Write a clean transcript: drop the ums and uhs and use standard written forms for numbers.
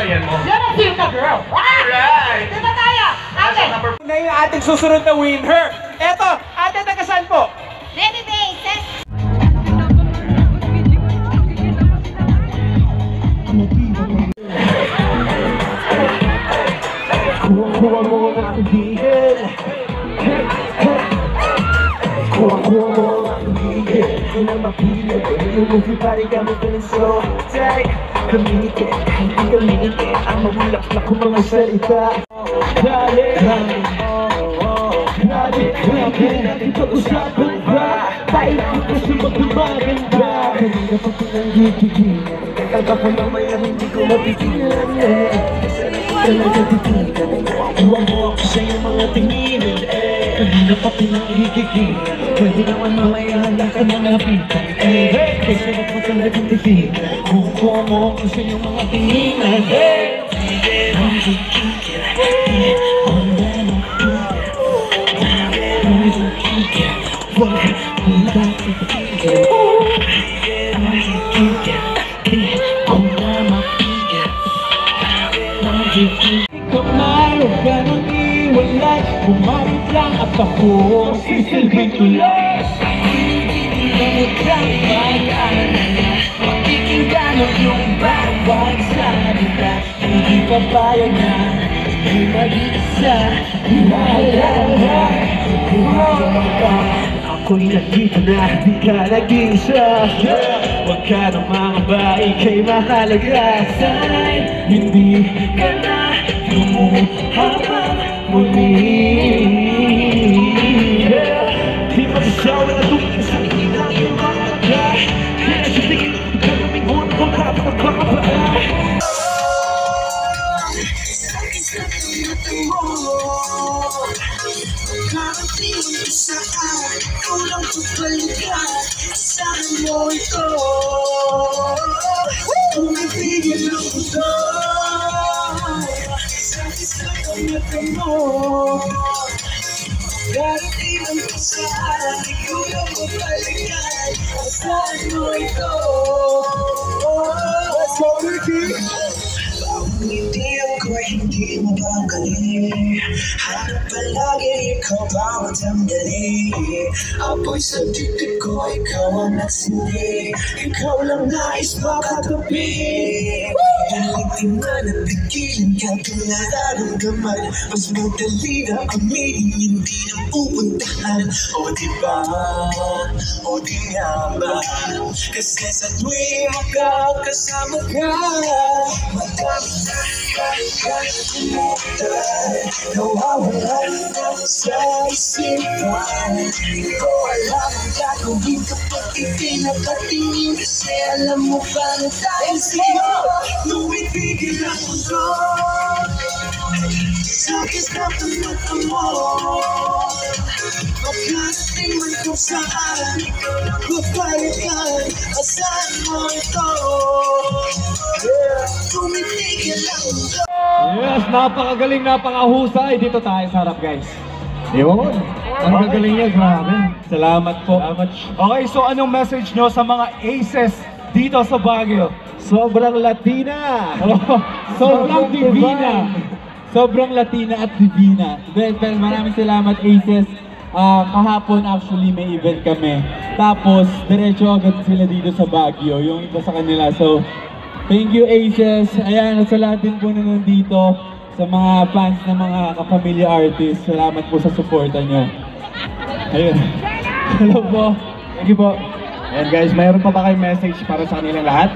sasayan mo. Yan ang Silka Girl. Alright! Di ba tayo? Ate. Na yung ating susunod na winner. Eto, ate, taga saan po? Baby Bases. Kuha mo ang tubigin. Kuha mo ang tubigin. Kung na mapili, everybody got me feeling so tight. Kamingiti, hindi kamingiti, ang mabulaklak ko mga salita. Dali, grabe, natin pag-usapan ba? Tayo gusto magpapaganda. Kanina pa pinanggigigil, kanta ko mamaya hindi ko mapigilan. Talaga titigan, kuha mo ako sa iyong mga tingin. Kanina pa pinanggigigil, pwede naman mamaya handa ka na napitan. Kasi ako talaga titigan, kuha mo ako sa iyong mga tingin. Ikaw na yung ganang iwalay, bumalik lang at ako sisilbing tulay. Hindi ka mag-alala, pakikinggan ang iyong bawat salita. Hindi ka bayag na, di mag-isa, ihalala. Ako'y nandito na, di ka nag-isa. Huwag ka nang mangamba, ika'y mahalaga. Sana'y hindi ka na lumuhabang muli. Di magsasawa na tumingin sa akin ang iyong mga mata. Kaya sa tingin ko ka lumingon kung kapag-pagpapaa. Karating ko saan, ikaw lang pagpalikan. Asahan mo ito, tumibigil ang mundo. Sa kamatan mo, karating ko saan, ikaw lang pagpalikan. Asahan mo ito. Let's go, Ricky! Hindi ako hindi mapagaling. Hanap palagi ikaw bawat sandali. Apoy sa dibdib ko, ikaw ang nagsindi. Ikaw lang nais makatabi. Hindi man at pigilan ka kung nararamdaman. Mas madali na aminin, hindi na pupuntahan. O diba? O di nga ba? Kasi sa tuwing makakasama ka, madami na nawawalan na sa isipan. Di ko alam ang gagawin kapag itinakatingin. Kasi alam mo ba na dahil sa'yo lumipigil ang mundo. Sakit na tumata mo, makarating man kung saan, ikaw lang papalikan. Asahan mo ito, tumipigil ang mundo. Yes, napakagaling, napakahusay. Dito tayo sa harap, guys. Yun. Ang gagaling niya, grabe. Salamat po. Okay, so anong message nyo sa mga aces dito sa Baguio? Sobrang Latina. Sobrang divina. Sobrang Latina at divina. Well, maraming salamat, aces. Kahapon actually may event kami. Tapos, diretso agad sila dito sa Baguio. Yung iba sa kanila. So, thank you, aces. Ayan, sa lahat din po na nandito, sa mga fans ng mga kapamilya artists, salamat po sa suporta nyo. Ayun. Hello po. Thank you po. Ayan guys, mayroon pa ba kayong message para sa kanilang lahat?